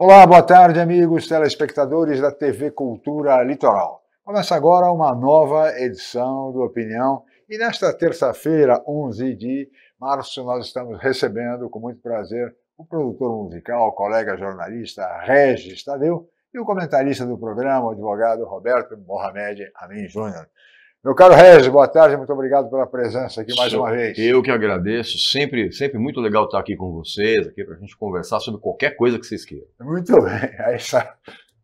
Olá, boa tarde, amigos telespectadores da TV Cultura Litoral. Começa agora uma nova edição do Opinião e nesta terça-feira, 11 de março, nós estamos recebendo com muito prazer o produtor musical, o colega jornalista Regis Tadeu e o comentarista do programa, o advogado Roberto Mohamed Amin Júnior. Meu caro Regis, boa tarde, muito obrigado pela presença aqui mais uma vez. Eu que agradeço, sempre muito legal estar aqui com vocês, aqui para a gente conversar sobre qualquer coisa que vocês queiram. Muito bem, aí está.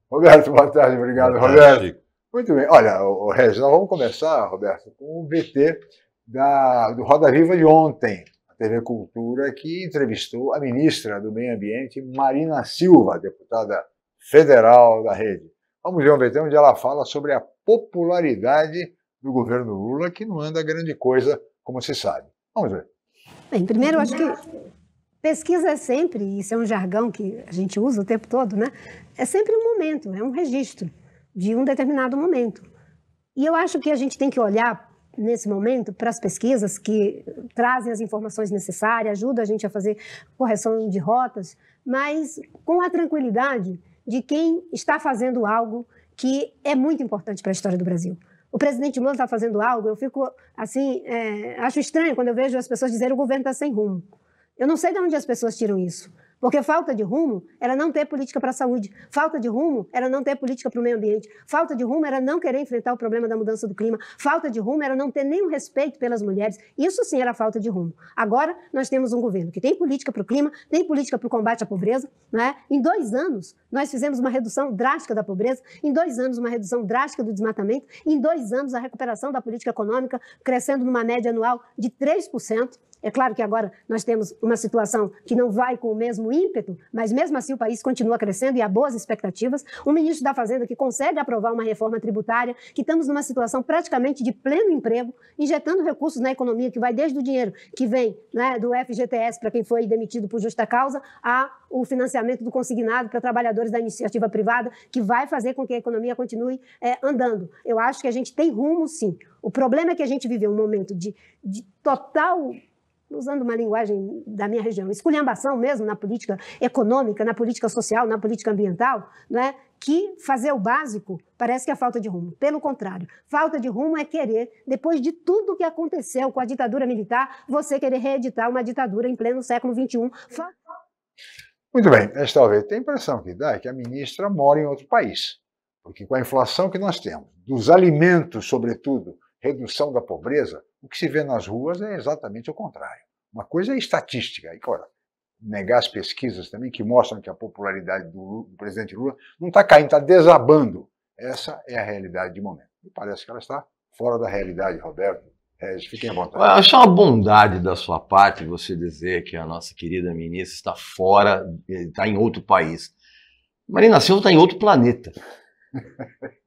Roberto, boa tarde, obrigado, boa tarde, Roberto. Chico. Muito bem, olha, Regis, nós vamos começar, Roberto, com o VT do Roda Viva de ontem, a TV Cultura, que entrevistou a ministra do Meio Ambiente, Marina Silva, deputada federal da rede. Vamos ver um VT onde ela fala sobre a popularidade do governo Lula, que não anda grande coisa, como se sabe. Vamos ver. Bem, primeiro, eu acho que pesquisa é sempre, isso é um jargão que a gente usa o tempo todo, né? É sempre um momento, é um registro de um determinado momento. E eu acho que a gente tem que olhar, nesse momento, para as pesquisas que trazem as informações necessárias, ajudam a gente a fazer correção de rotas, mas com a tranquilidade de quem está fazendo algo que é muito importante para a história do Brasil. O presidente Lula está fazendo algo, eu fico assim, acho estranho quando eu vejo as pessoas dizerem que o governo está sem rumo. Eu não sei de onde as pessoas tiram isso. Porque falta de rumo era não ter política para a saúde. Falta de rumo era não ter política para o meio ambiente. Falta de rumo era não querer enfrentar o problema da mudança do clima. Falta de rumo era não ter nenhum respeito pelas mulheres. Isso sim era falta de rumo. Agora nós temos um governo que tem política para o clima, tem política para o combate à pobreza. Né? Em 2 anos nós fizemos uma redução drástica da pobreza. Em 2 anos uma redução drástica do desmatamento. Em 2 anos a recuperação da política econômica crescendo numa média anual de 3%. É claro que agora nós temos uma situação que não vai com o mesmo ímpeto, mas mesmo assim o país continua crescendo e há boas expectativas. Um ministro da Fazenda que consegue aprovar uma reforma tributária, que estamos numa situação praticamente de pleno emprego, injetando recursos na economia, que vai desde o dinheiro que vem, né, do FGTS para quem foi demitido por justa causa, ao financiamento do consignado para trabalhadores da iniciativa privada, que vai fazer com que a economia continue andando. Eu acho que a gente tem rumo, sim. O problema é que a gente viveu um momento de total, usando uma linguagem da minha região, esculhambação mesmo na política econômica, na política social, na política ambiental, né? Que fazer o básico parece que é falta de rumo. Pelo contrário, falta de rumo é querer, depois de tudo que aconteceu com a ditadura militar, você querer reeditar uma ditadura em pleno século XXI. Muito bem, talvez tem a impressão que dá que a ministra mora em outro país, porque com a inflação que nós temos, dos alimentos, sobretudo, redução da pobreza, o que se vê nas ruas é exatamente o contrário. Uma coisa é estatística, e claro, negar as pesquisas também que mostram que a popularidade do presidente Lula não está caindo, está desabando. Essa é a realidade de momento. E parece que ela está fora da realidade, Roberto. Fiquem à vontade. Eu acho uma bondade da sua parte você dizer que a nossa querida ministra está fora, está em outro país. Marina Silva está em outro planeta.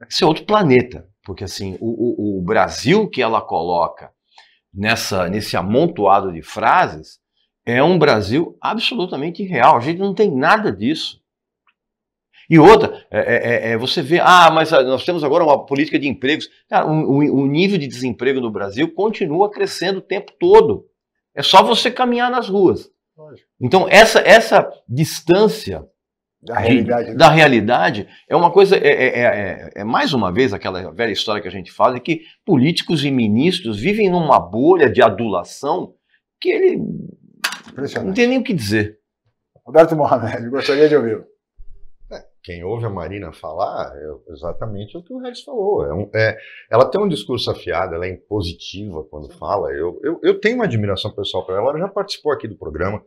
Esse é outro planeta. Porque assim, o Brasil que ela coloca nesse amontoado de frases é um Brasil absolutamente irreal. A gente não tem nada disso. E outra, você vê, mas nós temos agora uma política de empregos. Cara, o nível de desemprego no Brasil continua crescendo o tempo todo. É só você caminhar nas ruas. Então, essa distância da realidade é uma coisa, mais uma vez aquela velha história que a gente fala, de que políticos e ministros vivem numa bolha de adulação que ele não tem nem o que dizer. Roberto Mohamed, gostaria de ouvi-lo. Quem ouve a Marina falar é exatamente o que o Regis falou. Ela tem um discurso afiado, ela é impositiva quando fala. Eu tenho uma admiração pessoal para ela, ela já participou aqui do programa.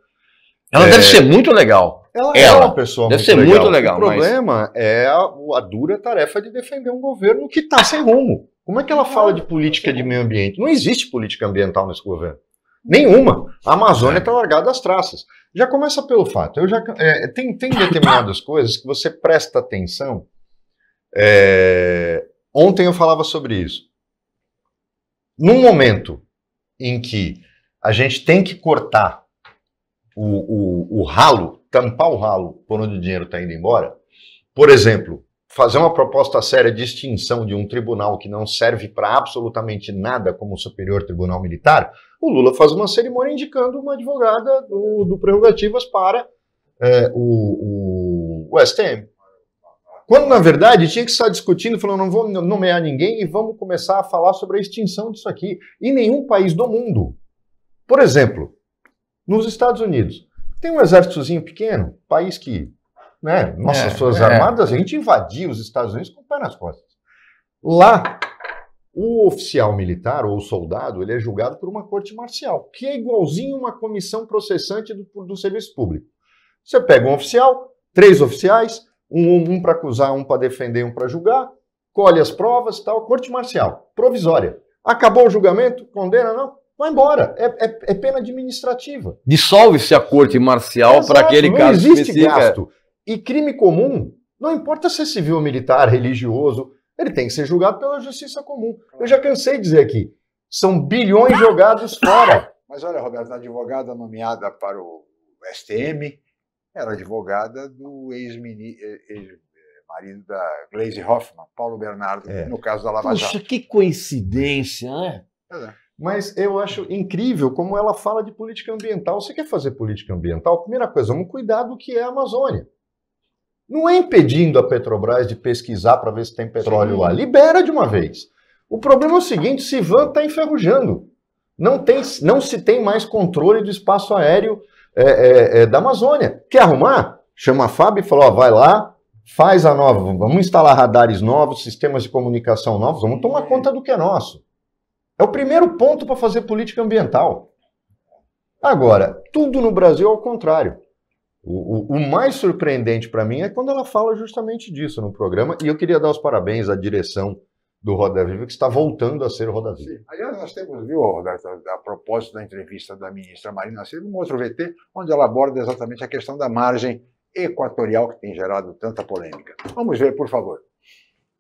Ela deve ser muito legal. Ela é uma pessoa deve ser muito legal. O problema é a dura tarefa de defender um governo que está sem rumo. Como é que ela fala de política de meio ambiente? Não existe política ambiental nesse governo. Nenhuma. A Amazônia está largada às traças. Já começa pelo fato. Tem determinadas coisas que você presta atenção. Ontem eu falava sobre isso. Num momento em que a gente tem que cortar o ralo, tampar o ralo por onde o dinheiro está indo embora, por exemplo, fazer uma proposta séria de extinção de um tribunal que não serve para absolutamente nada como o Superior Tribunal Militar, o Lula faz uma cerimônia indicando uma advogada do Prerrogativas para o STM. Quando, na verdade, tinha que estar discutindo, falando, não vou nomear ninguém e vamos começar a falar sobre a extinção disso aqui. Em nenhum país do mundo. Por exemplo, nos Estados Unidos, tem um exércitozinho pequeno, país que, né, nossas Forças Armadas, a gente invadia os Estados Unidos com o pé nas costas. Lá, o oficial militar ou o soldado, ele é julgado por uma corte marcial, que é igualzinho uma comissão processante do serviço público. Você pega um oficial, 3 oficiais, um para acusar, um para defender, um para julgar, colhe as provas e tal, corte marcial, provisória. Acabou o julgamento, condena, não, vai embora. É pena administrativa. Dissolve-se a corte marcial para aquele caso específico. Não existe gasto. E crime comum, não importa se é civil, militar, religioso, ele tem que ser julgado pela justiça comum. Eu já cansei de dizer aqui, são bilhões jogados fora. Mas olha, Roberto, a advogada nomeada para o STM era advogada do ex-marido da Gleisi Hoffmann, Paulo Bernardo, no caso da Lava Jato. Poxa, que coincidência, né? Mas eu acho incrível como ela fala de política ambiental. Você quer fazer política ambiental? Primeira coisa, vamos cuidar do que é a Amazônia. Não é impedindo a Petrobras de pesquisar para ver se tem petróleo lá. Libera de uma vez. O problema é o seguinte, Civan está enferrujando. Não se tem mais controle do espaço aéreo da Amazônia. Quer arrumar? Chama a FAB e fala, ó, vai lá, faz a nova, vamos instalar radares novos, sistemas de comunicação novos, vamos tomar conta do que é nosso. É o primeiro ponto para fazer política ambiental. Agora, tudo no Brasil é ao contrário. O mais surpreendente para mim é quando ela fala justamente disso no programa, e eu queria dar os parabéns à direção do Roda Viva, que está voltando a ser o Roda Viva. Aliás, nós temos, viu, Roberto, a propósito da entrevista da ministra Marina Silva, um outro VT, onde ela aborda exatamente a questão da margem equatorial que tem gerado tanta polêmica. Vamos ver, por favor.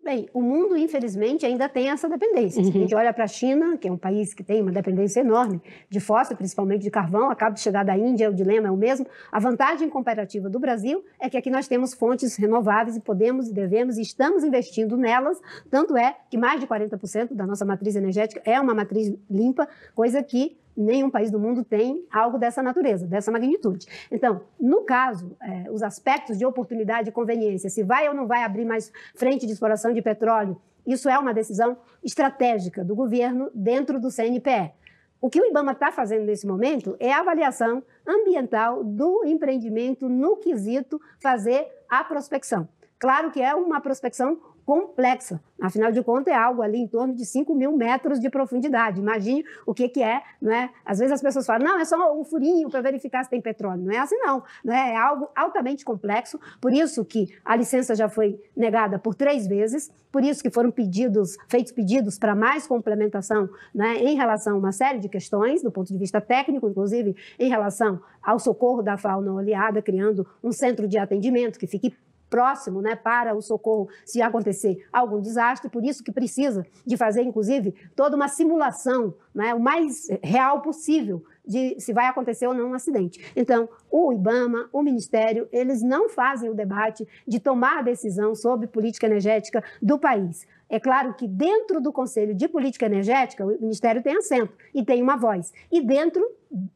Bem, o mundo, infelizmente, ainda tem essa dependência. Se a gente olha para a China, que é um país que tem uma dependência enorme de fóssil, principalmente de carvão, acaba de chegar da Índia, o dilema é o mesmo. A vantagem comparativa do Brasil é que aqui nós temos fontes renováveis e podemos e devemos e estamos investindo nelas, tanto é que mais de 40% da nossa matriz energética é uma matriz limpa, coisa que nenhum país do mundo tem algo dessa natureza, dessa magnitude. Então, no caso, os aspectos de oportunidade e conveniência, se vai ou não vai abrir mais frente de exploração de petróleo, isso é uma decisão estratégica do governo dentro do CNPE. O que o IBAMA está fazendo nesse momento é a avaliação ambiental do empreendimento no quesito fazer a prospecção. Claro que é uma prospecção complexa, afinal de contas é algo ali em torno de 5.000 metros de profundidade. Imagine o que é, não é? Às vezes as pessoas falam, não, é só um furinho para verificar se tem petróleo. Não é assim não, é algo altamente complexo, por isso que a licença já foi negada por 3 vezes, por isso que foram feitos pedidos para mais complementação, né, em relação a uma série de questões, do ponto de vista técnico, inclusive em relação ao socorro da fauna oleada, criando um centro de atendimento que fique próximo, né, para o socorro se acontecer algum desastre, por isso que precisa de fazer, inclusive, toda uma simulação, né, o mais real possível de se vai acontecer ou não um acidente. Então, o IBAMA, o Ministério, eles não fazem o debate de tomar a decisão sobre política energética do país. É claro que dentro do Conselho de Política Energética, o Ministério tem assento e tem uma voz. E dentro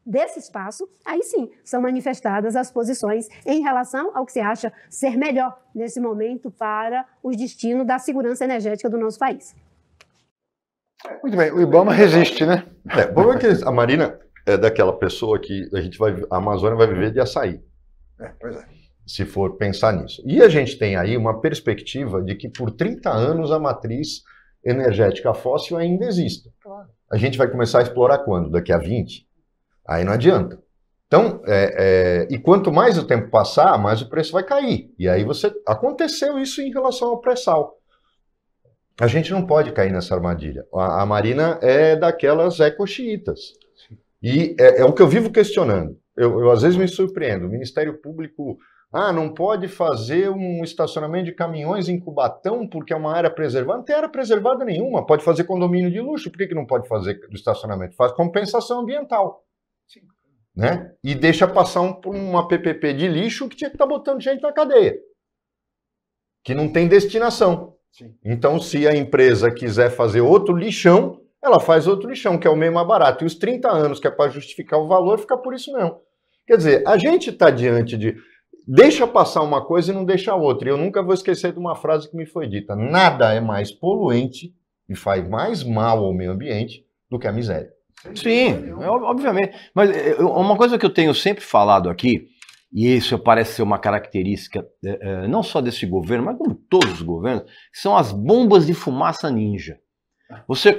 desse espaço, aí sim, são manifestadas as posições em relação ao que se acha ser melhor nesse momento para o destino da segurança energética do nosso país. Muito bem, o IBAMA resiste, né? Vamos ver que a Marina é daquela pessoa que a Amazônia vai viver de açaí. Pois é. Se for pensar nisso. E a gente tem aí uma perspectiva de que por 30 anos a matriz energética fóssil ainda exista. Claro. A gente vai começar a explorar quando? Daqui a 20? Aí não adianta. Então, e quanto mais o tempo passar, mais o preço vai cair. E aí aconteceu isso em relação ao pré-sal. A gente não pode cair nessa armadilha. A Marina é daquelas eco-xiitas. E é o que eu vivo questionando. Eu às vezes me surpreendo. O Ministério Público... não pode fazer um estacionamento de caminhões em Cubatão porque é uma área preservada. Não tem área preservada nenhuma. Pode fazer condomínio de luxo. Por que não pode fazer do estacionamento? Faz compensação ambiental. Sim. Né? E deixa passar uma PPP de lixo que tinha que estar botando gente na cadeia. Que não tem destinação. Sim. Então, se a empresa quiser fazer outro lixão, ela faz outro lixão, que é o meio mais barato. E os 30 anos, que é para justificar o valor, fica por isso mesmo. Quer dizer, a gente está diante de... deixa passar uma coisa e não deixa outra. E eu nunca vou esquecer de uma frase que me foi dita: nada é mais poluente e faz mais mal ao meio ambiente do que a miséria. Sim, obviamente. Mas uma coisa que eu tenho sempre falado aqui, e isso parece ser uma característica não só desse governo, mas como todos os governos, são as bombas de fumaça ninja. Você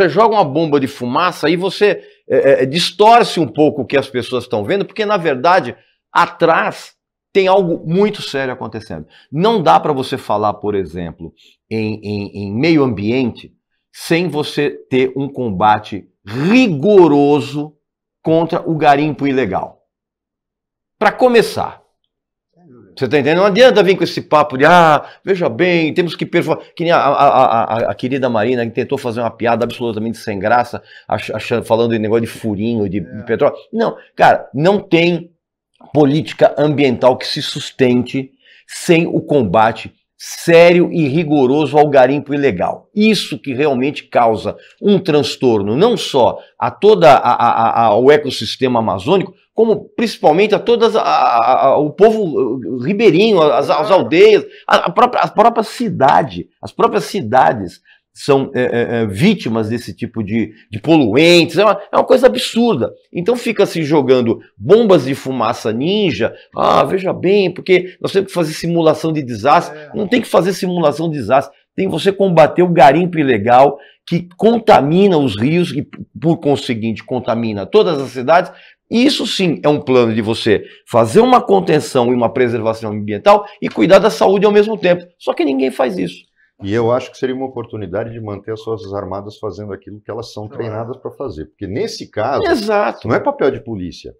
joga uma bomba de fumaça e você distorce um pouco o que as pessoas estão vendo, porque na verdade atrás tem algo muito sério acontecendo. Não dá para você falar, por exemplo, em meio ambiente sem você ter um combate rigoroso contra o garimpo ilegal. Para começar. Você está entendendo? Não adianta vir com esse papo de, veja bem, temos que performar. Que nem a querida Marina, que tentou fazer uma piada absolutamente sem graça, falando de negócio de furinho, de petróleo. Não, cara, não tem política ambiental que se sustente sem o combate sério e rigoroso ao garimpo ilegal. Isso que realmente causa um transtorno não só a todo o ecossistema amazônico, como principalmente a todas o povo ribeirinho, as aldeias, a própria cidade. As próprias cidades são vítimas desse tipo de poluentes, é uma coisa absurda. Então fica se jogando bombas de fumaça ninja, veja bem, porque nós temos que fazer simulação de desastre. Não tem que fazer simulação de desastre, tem que você combater o garimpo ilegal que contamina os rios e, por conseguinte, contamina todas as cidades. Isso sim é um plano de você fazer uma contenção e uma preservação ambiental e cuidar da saúde ao mesmo tempo. Só que ninguém faz isso. E eu acho que seria uma oportunidade de manter as Forças Armadas fazendo aquilo que elas são treinadas para fazer. Porque nesse caso, exato, não é papel de polícia.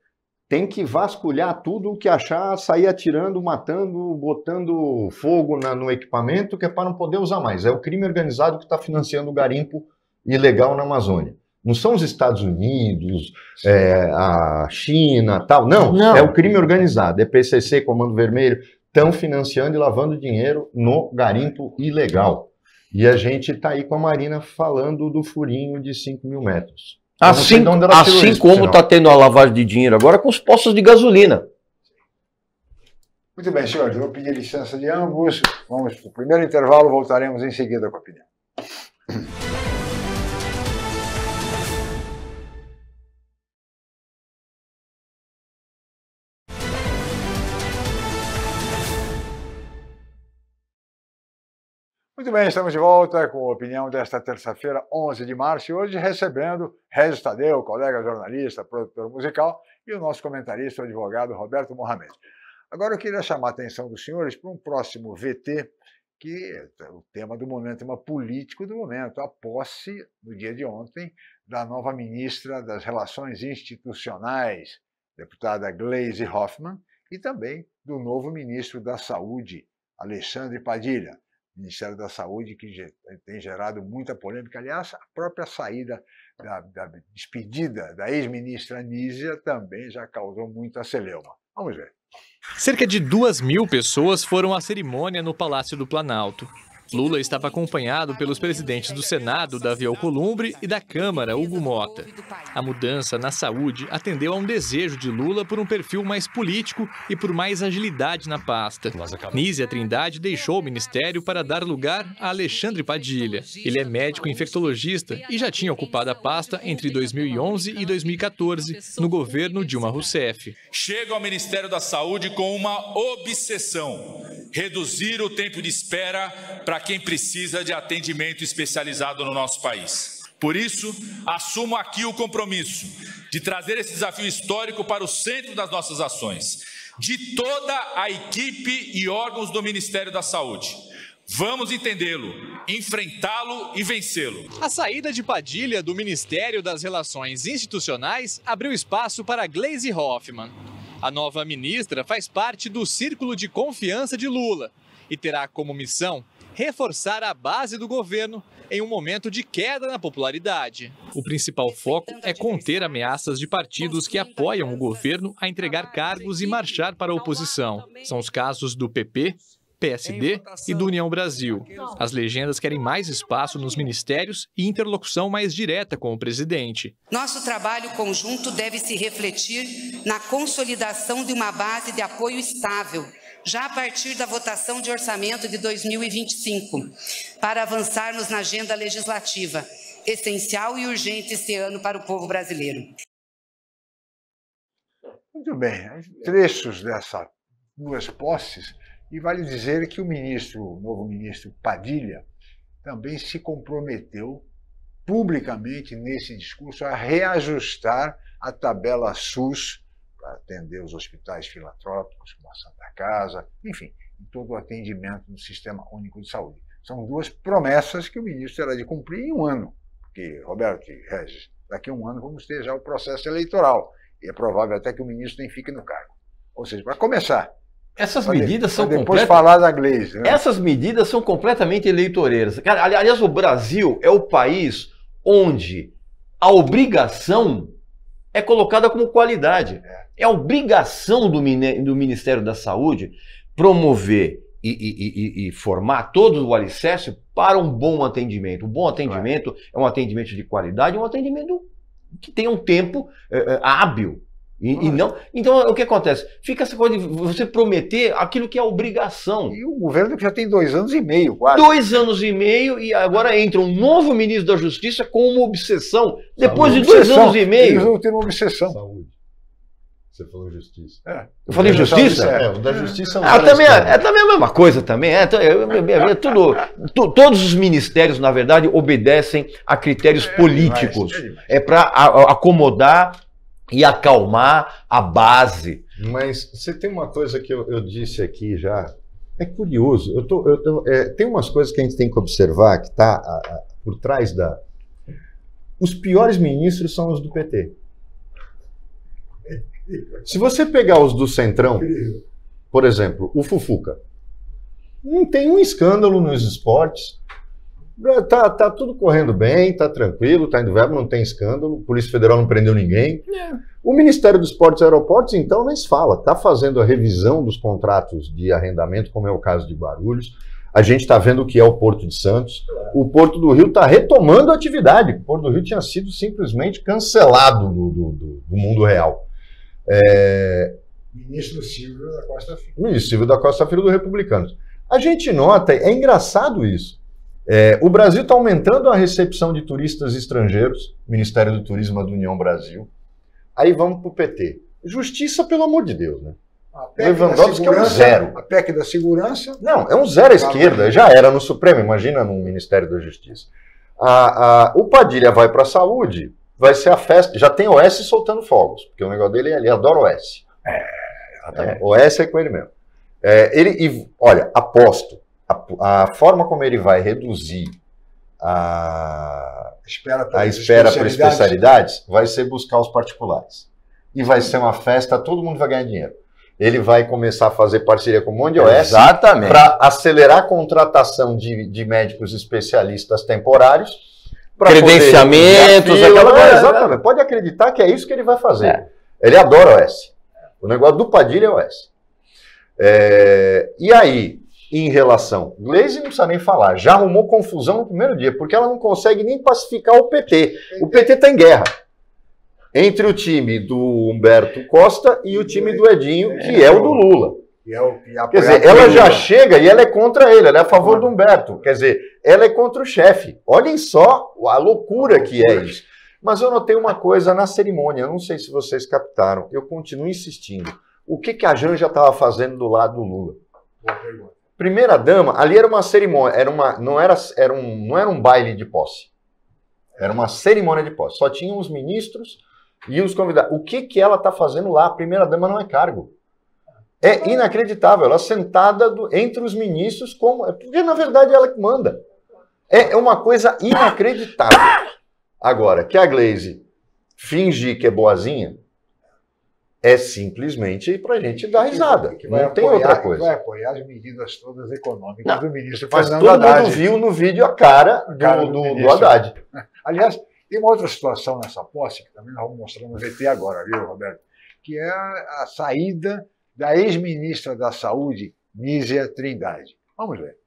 Tem que vasculhar tudo o que achar, sair atirando, matando, botando fogo no equipamento, que é para não poder usar mais. É o crime organizado que está financiando o garimpo ilegal na Amazônia. Não são os Estados Unidos, a China, tal. Não, é o crime organizado. É PCC, Comando Vermelho, estão financiando e lavando dinheiro no garimpo ilegal. E a gente está aí com a Marina falando do furinho de 5 mil metros. Assim como está tendo a lavagem de dinheiro agora com os postos de gasolina. Muito bem, senhores, eu vou pedir licença de ambos. Vamos para o primeiro intervalo, voltaremos em seguida com a opinião. Muito bem, estamos de volta com a opinião desta terça-feira, 11 de março, e hoje recebendo Regis Tadeu, colega jornalista, produtor musical, e o nosso comentarista, o advogado Roberto Mohamed. Agora eu queria chamar a atenção dos senhores para um próximo VT, que é o tema do momento, tema político do momento, a posse, no dia de ontem, da nova ministra das Relações Institucionais, deputada Gleisi Hoffmann, e também do novo ministro da Saúde, Alexandre Padilha. Ministério da Saúde, que tem gerado muita polêmica. Aliás, a própria saída da despedida da ex-ministra Anísia também já causou muita celeuma. Vamos ver. Cerca de 2.000 pessoas foram à cerimônia no Palácio do Planalto. Lula estava acompanhado pelos presidentes do Senado, Davi Alcolumbre, e da Câmara, Hugo Mota. A mudança na saúde atendeu a um desejo de Lula por um perfil mais político e por mais agilidade na pasta. Nízia Trindade deixou o ministério para dar lugar a Alexandre Padilha. Ele é médico infectologista e já tinha ocupado a pasta entre 2011 e 2014, no governo Dilma Rousseff. Chego ao Ministério da Saúde com uma obsessão: reduzir o tempo de espera para quem precisa de atendimento especializado no nosso país. Por isso, assumo aqui o compromisso de trazer esse desafio histórico para o centro das nossas ações, de toda a equipe e órgãos do Ministério da Saúde. Vamos entendê-lo, enfrentá-lo e vencê-lo. A saída de Padilha do Ministério das Relações Institucionais abriu espaço para Gleisi Hoffmann. A nova ministra faz parte do círculo de confiança de Lula e terá como missão reforçar a base do governo em um momento de queda na popularidade. O principal foco é conter ameaças de partidos que apoiam o governo a entregar cargos e marchar para a oposição. São os casos do PP, PSD e do União Brasil. As legendas querem mais espaço nos ministérios e interlocução mais direta com o presidente. Nosso trabalho conjunto deve se refletir na consolidação de uma base de apoio estável, já a partir da votação de orçamento de 2025, para avançarmos na agenda legislativa, essencial e urgente este ano para o povo brasileiro. Muito bem, trechos dessas duas posses, e vale dizer que o novo ministro Padilha, também se comprometeu publicamente nesse discurso a reajustar a tabela SUS para atender os hospitais filantrópicos, como a Santa Casa, enfim, em todo o atendimento do Sistema Único de Saúde. São duas promessas que o ministro terá de cumprir em um ano, porque, Roberto e Regis, daqui a um ano vamos ter já o processo eleitoral, e é provável até que o ministro nem fique no cargo. Ou seja, para começar, essas medidas são depois falar da Gleisi, né? Essas medidas são completamente eleitoreiras. Cara, aliás, o Brasil é o país onde a obrigação é colocada como qualidade. É a obrigação do Ministério da Saúde promover e formar todo o alicerce para um bom atendimento. Um bom atendimento é um atendimento de qualidade, um atendimento que tenha um tempo hábil. E não, então, o que acontece? Fica essa coisa de você prometer aquilo que é obrigação. E o governo já tem 2 anos e meio, quase. 2 anos e meio, e agora entra um novo ministro da Justiça com uma obsessão. Depois de 2 anos e meio. Eles vão ter uma obsessão. Saúde. Você falou justiça. Eu falei justiça? O da justiça também é também a mesma coisa também. Todos os ministérios, na verdade, obedecem a critérios políticos. É para acomodar e acalmar a base. Mas você tem uma coisa que eu disse aqui já, é curioso, tem umas coisas que a gente tem que observar que está por trás da... Os piores ministros são os do PT. Se você pegar os do Centrão, por exemplo, o Fufuca, não tem um escândalo nos esportes, tá tudo correndo bem, tá tranquilo, tá indo verbo, não tem escândalo, a Polícia Federal não prendeu ninguém. O Ministério dos Portos e Aeroportos, então, nem se fala, tá fazendo a revisão dos contratos de arrendamento, como é o caso de Guarulhos. A gente está vendo o que é o Porto de Santos. O Porto do Rio está retomando a atividade. O Porto do Rio tinha sido simplesmente cancelado do mundo real. Ministro Silvio da Costa Filho. Ministro Silvio da Costa Filho do Republicanos. A gente nota, é engraçado isso. O Brasil está aumentando a recepção de turistas estrangeiros, Ministério do Turismo da União Brasil. Aí vamos para o PT. Justiça, pelo amor de Deus, né? Lewandowski é um zero. A PEC da segurança. Não, é um zero à esquerda. Já era no Supremo, imagina no Ministério da Justiça. O Padilha vai para a saúde, vai ser a festa. Já tem OS soltando fogos, porque o negócio dele, ele adora OS. OS é com ele mesmo. Olha, aposto. A forma como ele vai reduzir a espera para especialidades vai ser buscar os particulares. E vai ser uma festa, todo mundo vai ganhar dinheiro. Ele vai começar a fazer parceria com um monte de OS para acelerar a contratação de médicos especialistas temporários. Credenciamentos, aquela coisa. Exatamente. Pode acreditar que é isso que ele vai fazer. Ele adora OS. O negócio do Padilha é OS. E aí, em relação, Gleisi não precisa nem falar, já arrumou confusão no primeiro dia, porque ela não consegue nem pacificar o PT. O PT está em guerra entre o time do Humberto Costa e o time do Edinho, que é o do Lula. Quer dizer, ela já chega e ela é contra ele, ela é a favor do Humberto. Quer dizer, ela é contra o chefe. Olhem só a loucura que é isso. Mas eu notei uma coisa na cerimônia, eu não sei se vocês captaram, eu continuo insistindo. O que a Janja estava fazendo do lado do Lula? Boa pergunta. Primeira dama, ali era uma cerimônia, não era um baile de posse. Era uma cerimônia de posse. Só tinham os ministros e os convidados. O que ela está fazendo lá? A primeira dama não é cargo. É inacreditável. Ela sentada entre os ministros, porque na verdade ela que manda. É uma coisa inacreditável. Agora, que a Gleisi fingir que é boazinha, é simplesmente para a gente dar risada. Não tem outra coisa. Vai apoiar as medidas todas econômicas do ministro Fernando Haddad. Todo mundo viu no vídeo a cara do Haddad. Aliás, tem uma outra situação nessa posse, que também nós vamos mostrar no VT agora, viu, Roberto? Que é a saída da ex-ministra da Saúde, Nízia Trindade. Vamos ver.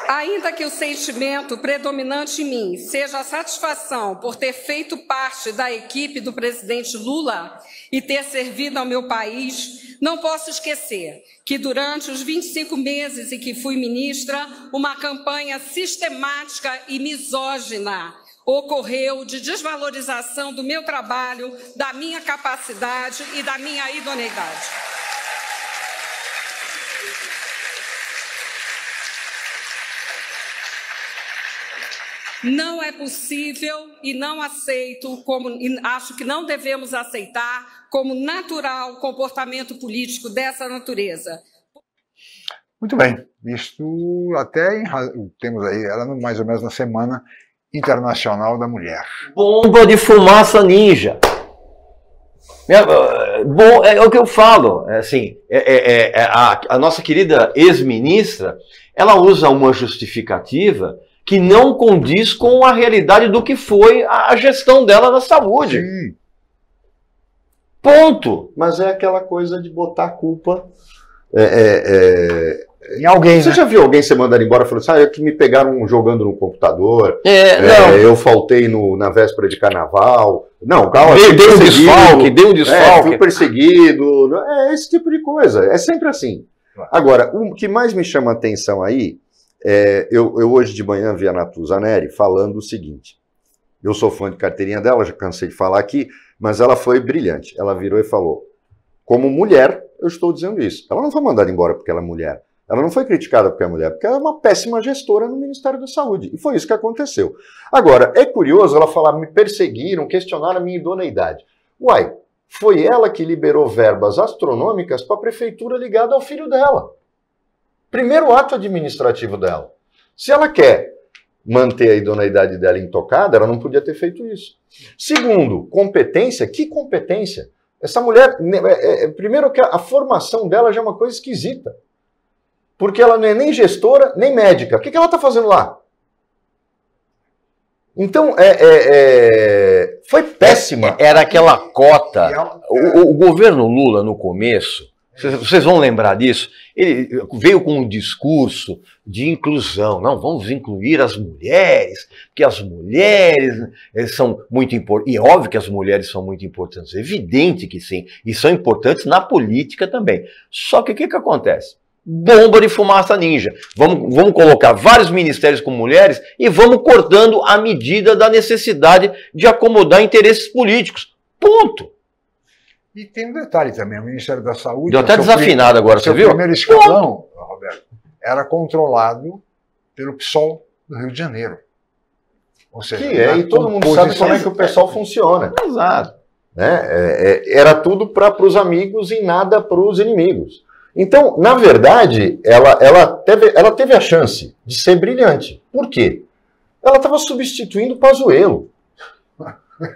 Ainda que o sentimento predominante em mim seja a satisfação por ter feito parte da equipe do presidente Lula e ter servido ao meu país, não posso esquecer que durante os 25 meses em que fui ministra, uma campanha sistemática e misógina ocorreu de desvalorização do meu trabalho, da minha capacidade e da minha idoneidade. Não é possível e não aceito, e acho que não devemos aceitar como natural o comportamento político dessa natureza. Muito bem. Isto até temos aí, ela mais ou menos na Semana Internacional da Mulher. Bomba de fumaça ninja. Bom, é o que eu falo. Assim, a nossa querida ex-ministra, ela usa uma justificativa que não condiz com a realidade do que foi a gestão dela na saúde. Sim. Ponto. Mas é aquela coisa de botar a culpa Em alguém, Você né? já viu alguém ser mandado embora e falou assim, é que me pegaram jogando no computador, Não. eu faltei na véspera de carnaval. Não, calma. Deu um desfalque. Fui perseguido. É esse tipo de coisa. É sempre assim. Agora, o que mais me chama a atenção aí, eu hoje de manhã vi a Natuzaneri falando o seguinte. Eu sou fã de carteirinha dela, já cansei de falar aqui, mas ela foi brilhante. Ela virou e falou, como mulher, eu estou dizendo isso. Ela não foi mandada embora porque ela é mulher. Ela não foi criticada porque é mulher, porque ela é uma péssima gestora no Ministério da Saúde. E foi isso que aconteceu. Agora, é curioso ela falar, me perseguiram, questionaram a minha idoneidade. Uai, foi ela que liberou verbas astronômicas para a prefeitura ligada ao filho dela. Primeiro ato administrativo dela. Se ela quer manter a idoneidade dela intocada, ela não podia ter feito isso. Segundo, competência. Que competência? Essa mulher, primeiro que a formação dela já é uma coisa esquisita. Porque ela não é nem gestora, nem médica. O que ela está fazendo lá? Então, foi péssima. Era aquela cota. O governo Lula, no começo, vocês vão lembrar disso, ele veio com um discurso de inclusão. Não, vamos incluir as mulheres, porque as mulheres são muito importantes. E é óbvio que as mulheres são muito importantes, é evidente que sim. E são importantes na política também. Só que o que acontece? Bomba de fumaça ninja. Vamos colocar vários ministérios com mulheres e vamos cortando à medida da necessidade de acomodar interesses políticos. Ponto. E tem um detalhe também, o Ministério da Saúde... Deu até desafinado agora, você viu? O primeiro escalão, Roberto, era controlado pelo PSOL do Rio de Janeiro. Ou seja, e todo mundo sabe como é que o PSOL funciona. Exato. Era tudo para os amigos e nada para os inimigos. Então, na verdade, ela teve a chance de ser brilhante. Por quê? Ela estava substituindo o Pazuello.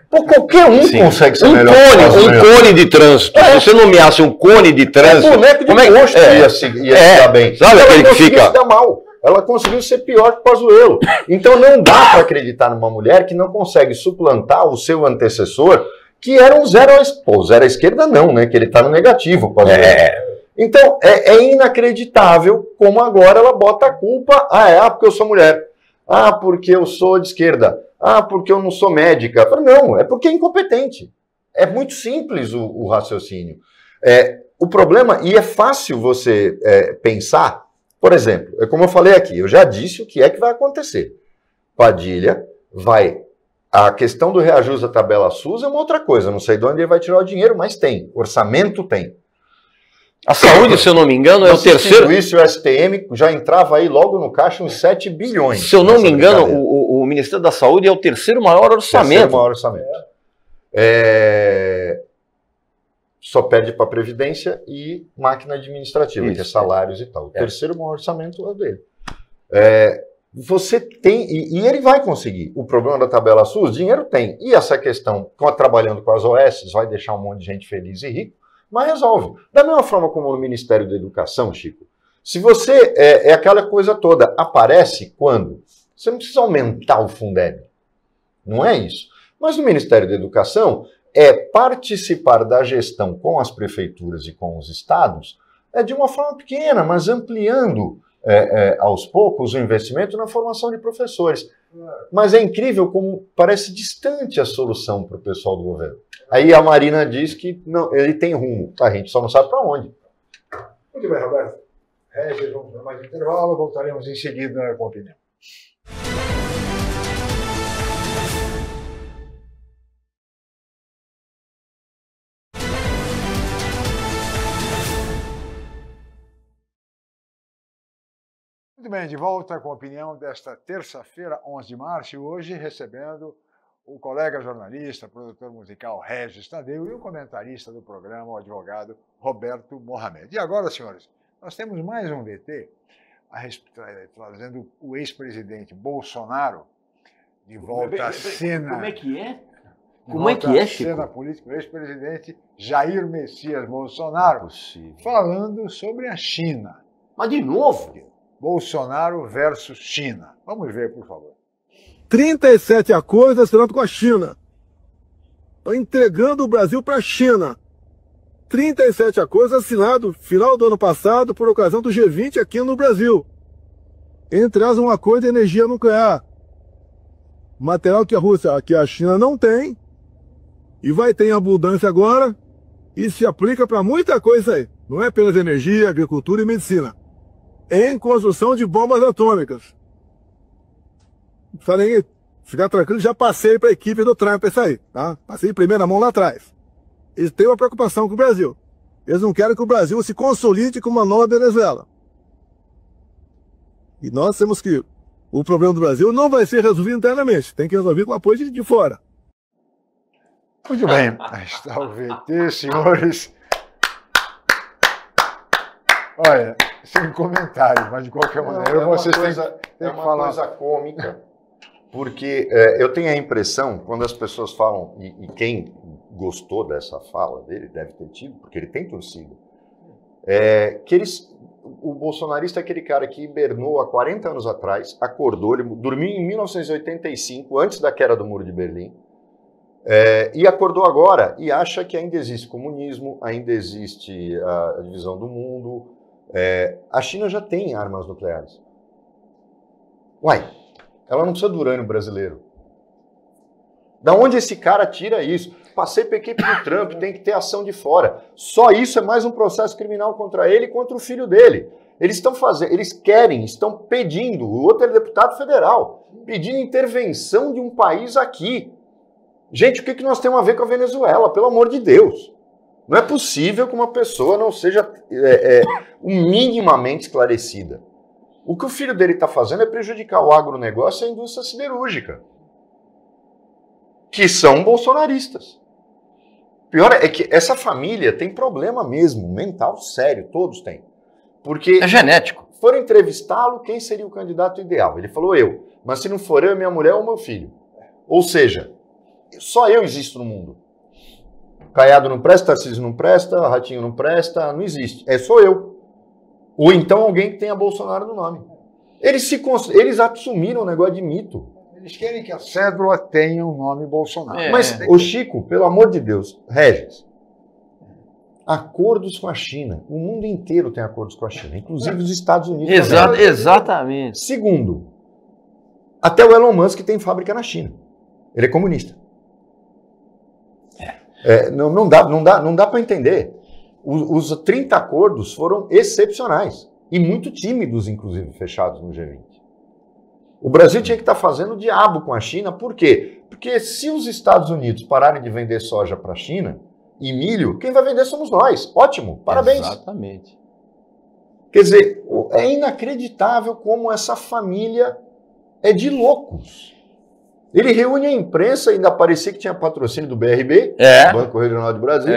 Pô, qualquer um consegue ser melhor. Um cone de trânsito. Se você nomeasse um cone de trânsito... boneco de gosto ia se dar bem. Sabe aquele que fica... se dar mal. Ela conseguiu ser pior que o Pazuello. Então não dá para acreditar numa mulher que não consegue suplantar o seu antecessor, que era um zero à esquerda não, né? Que ele está no negativo, Pazuello. Então, é inacreditável como agora ela bota a culpa. Porque eu sou mulher. Porque eu sou de esquerda. Porque eu não sou médica. Não, é porque é incompetente. É muito simples o raciocínio. O problema, e é fácil você pensar, por exemplo, como eu falei aqui, eu já disse o que é que vai acontecer. Padilha a questão do reajuste da tabela SUS é uma outra coisa. Não sei de onde ele vai tirar o dinheiro, mas tem. Orçamento tem. A saúde, se eu não me engano, é o terceiro... Isso, o STM já entrava aí logo no caixa uns 7 bilhões. Se eu não me engano, o Ministério da Saúde é o terceiro maior orçamento. Terceiro maior orçamento. Só perde para a Previdência e máquina administrativa, que é salários e tal. O terceiro maior orçamento é dele. Você tem, e ele vai conseguir. O problema da tabela SUS, dinheiro tem. E essa questão, trabalhando com as OS, vai deixar um monte de gente feliz e rico, mas resolve. Da mesma forma como no Ministério da Educação, Chico, se você, aquela coisa toda, aparece quando? Você não precisa aumentar o Fundeb. Não é isso. Mas no Ministério da Educação, é participar da gestão com as prefeituras e com os estados de uma forma pequena, mas ampliando aos poucos o investimento na formação de professores. Mas é incrível como parece distante a solução para o pessoal do governo. Aí a Marina diz que não, ele tem rumo, a gente só não sabe para onde. Muito bem, Roberto. Regis, vamos para mais intervalo, voltaremos em seguida com a opinião. Muito bem, de volta com a opinião desta terça-feira, 11 de março, e hoje recebendo o colega jornalista, produtor musical Regis Tadeu e o comentarista do programa, o advogado Roberto Mohamed. E agora, senhores, nós temos mais um VT trazendo o ex-presidente Bolsonaro de volta à cena. Como é que é? Como é que é, Chico? Cena política, o ex-presidente Jair Messias Bolsonaro, falando sobre a China. Mas de novo? Bolsonaro versus China. Vamos ver, por favor. 37 acordos assinados com a China. Estão entregando o Brasil para a China. 37 acordos assinados no final do ano passado por ocasião do G20 aqui no Brasil. Entre elas, um acordo de energia nuclear. Material que a China não tem e vai ter em abundância agora e se aplica para muita coisa aí. Não é apenas energia, agricultura e medicina. Em construção de bombas atômicas. Não precisa nem ficar tranquilo, já passei para a equipe do Trump isso aí, tá? Passei em primeira mão lá atrás. Eles têm uma preocupação com o Brasil. Eles não querem que o Brasil se consolide como uma nova Venezuela. E nós temos que... O problema do Brasil não vai ser resolvido internamente, tem que resolver com apoio de fora. Muito bem, está o VT, senhores. Olha, sem comentários, mas de qualquer maneira vocês têm que falar. É uma coisa cômica, porque eu tenho a impressão, quando as pessoas falam, e quem gostou dessa fala dele deve ter tido, porque ele tem torcida, que o bolsonarista é aquele cara que hibernou há 40 anos atrás, acordou, ele dormiu em 1985, antes da queda do Muro de Berlim, e acordou agora e acha que ainda existe comunismo, ainda existe a divisão do mundo. A China já tem armas nucleares. Uai, ela não precisa do urânio brasileiro. Da onde esse cara tira isso? Passei para a equipe do Trump, tem que ter ação de fora. Só isso é mais um processo criminal contra ele e contra o filho dele. Eles estão fazendo, estão pedindo, o outro é deputado federal, pedindo intervenção de um país aqui. Gente, o que nós temos a ver com a Venezuela? Pelo amor de Deus. Não é possível que uma pessoa não seja minimamente esclarecida. O que o filho dele está fazendo é prejudicar o agronegócio e a indústria siderúrgica, que são bolsonaristas. Pior é que essa família tem problema mesmo, mental sério, todos têm. Porque é genético. Foram entrevistá-lo, quem seria o candidato ideal? Ele falou eu, mas se não for eu, minha mulher ou meu filho. Ou seja, só eu existo no mundo. Caiado não presta, Tarcísio não presta, Ratinho não presta, não existe. É só eu. Ou então alguém que tenha Bolsonaro no nome. Eles assumiram o negócio de mito. Eles querem que a cédula tenha o nome Bolsonaro. Mas, ô Chico, pelo amor de Deus, Regis, acordos com a China. O mundo inteiro tem acordos com a China, inclusive os Estados Unidos. Exatamente. Segundo, até o Elon Musk tem fábrica na China. Ele é comunista. Não dá para entender. Os 30 acordos foram excepcionais e muito tímidos, inclusive, fechados no G20. O Brasil tinha que estar fazendo o diabo com a China, por quê? Porque se os Estados Unidos pararem de vender soja para a China e milho, quem vai vender somos nós. Ótimo, parabéns. Exatamente. Quer dizer, é inacreditável como essa família é de loucos. Ele reúne a imprensa, ainda parecia que tinha patrocínio do BRB, Banco Regional do Brasil,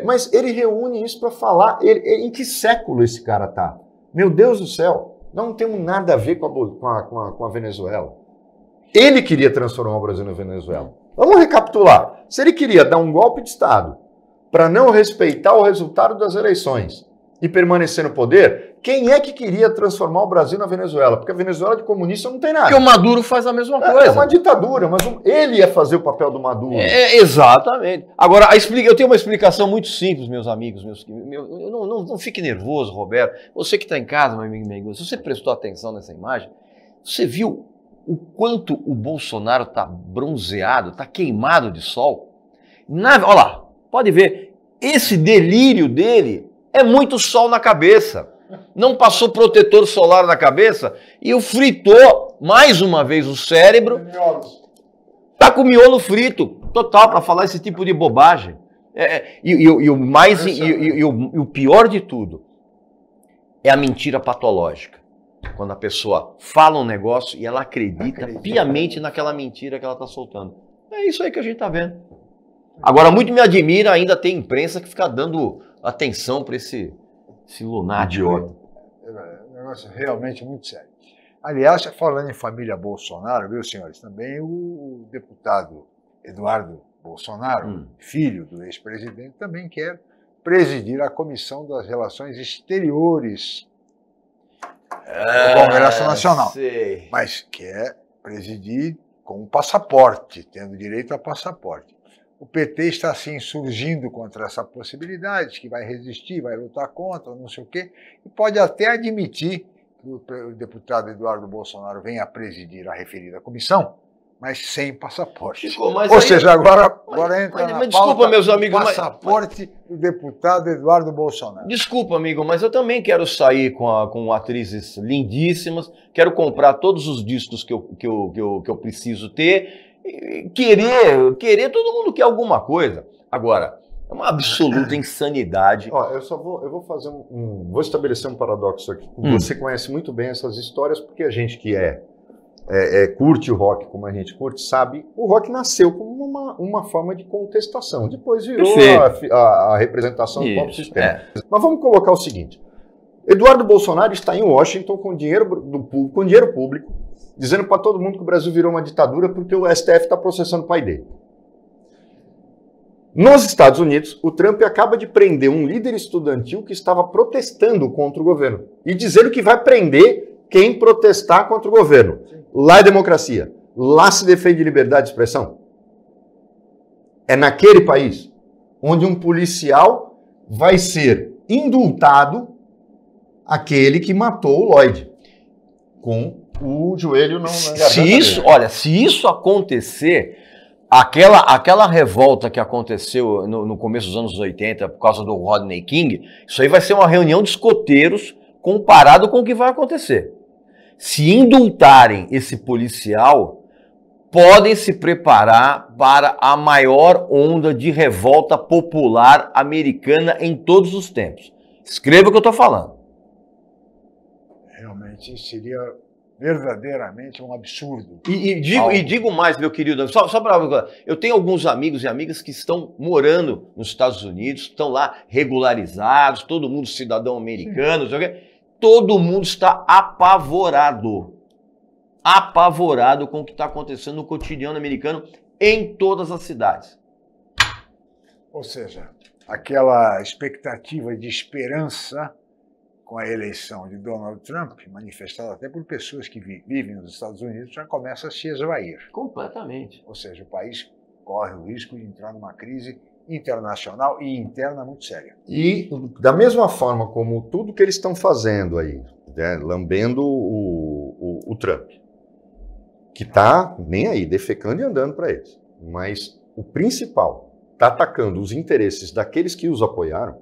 mas ele reúne isso para falar em que século esse cara está. Meu Deus do céu. Não temos nada a ver com a Venezuela. Ele queria transformar o Brasil na Venezuela. Vamos recapitular. Se ele queria dar um golpe de Estado para não respeitar o resultado das eleições e permanecer no poder, quem é que queria transformar o Brasil na Venezuela? Porque a Venezuela de comunista não tem nada. Porque o Maduro faz a mesma coisa. É uma ditadura, mas ele ia fazer o papel do Maduro. Exatamente. Agora, eu tenho uma explicação muito simples, meus amigos. Não fique nervoso, Roberto. Você que está em casa, meu amigo, se você prestou atenção nessa imagem, você viu o quanto o Bolsonaro está bronzeado, está queimado de sol? Olha lá, pode ver, esse delírio dele é muito sol na cabeça. Não passou protetor solar na cabeça e o fritou mais uma vez o cérebro. Tá com o miolo frito, total, para falar esse tipo de bobagem. E o pior de tudo é a mentira patológica. Quando a pessoa fala um negócio e ela acredita piamente naquela mentira que ela está soltando. É isso aí que a gente está vendo. Agora, muito me admira ainda ter imprensa que fica dando atenção para esse lunático. É um negócio realmente muito sério. Aliás, falando em família Bolsonaro, viu, senhores, também o deputado Eduardo Bolsonaro, filho do ex-presidente, também quer presidir a Comissão das Relações Exteriores do Congresso Nacional. Sei. Mas quer presidir com um passaporte, tendo direito a passaporte. O PT está, assim, surgindo contra essa possibilidade, que vai resistir, vai lutar contra, não sei o quê, e pode até admitir que o deputado Eduardo Bolsonaro venha a presidir a referida comissão, mas sem passaporte. Ou seja, agora entra na desculpa, pauta, meus amigos, o passaporte do deputado Eduardo Bolsonaro. Desculpa, amigo, mas eu também quero sair com atrizes lindíssimas, quero comprar todos os discos que eu preciso ter, querer, todo mundo quer alguma coisa. Agora, é uma absoluta insanidade. Ó, eu vou fazer vou estabelecer um paradoxo aqui. Você conhece muito bem essas histórias, porque a gente que curte o rock como a gente curte, sabe, o rock nasceu como uma forma de contestação. Depois virou a representação do próprio sistema. Mas vamos colocar o seguinte. Eduardo Bolsonaro está em Washington com dinheiro público, dizendo para todo mundo que o Brasil virou uma ditadura porque o STF está processando o pai dele. Nos Estados Unidos, o Trump acaba de prender um líder estudantil que estava protestando contra o governo e dizendo que vai prender quem protestar contra o governo. Lá é democracia. Lá se defende liberdade de expressão. É naquele país onde um policial vai ser indultado aquele que matou o Lloyd com o joelho na garganta dele. Olha, se isso acontecer, aquela revolta que aconteceu no começo dos anos 80 por causa do Rodney King, isso aí vai ser uma reunião de escoteiros comparado com o que vai acontecer. Se indultarem esse policial, podem se preparar para a maior onda de revolta popular americana em todos os tempos. Escreva o que eu estou falando. Realmente seria verdadeiramente um absurdo. E digo mais, meu querido, só para... Eu tenho alguns amigos e amigas que estão morando nos Estados Unidos, estão lá regularizados, todo mundo cidadão americano, todo mundo está apavorado com o que está acontecendo no cotidiano americano em todas as cidades. Ou seja, aquela expectativa de esperança com a eleição de Donald Trump, manifestada até por pessoas que vivem nos Estados Unidos, já começa a se esvair. Completamente. Ou seja, o país corre o risco de entrar numa crise internacional e interna muito séria. E da mesma forma como tudo que eles estão fazendo aí, né, lambendo o Trump, que está nem aí, defecando e andando para eles, mas o principal está atacando os interesses daqueles que os apoiaram,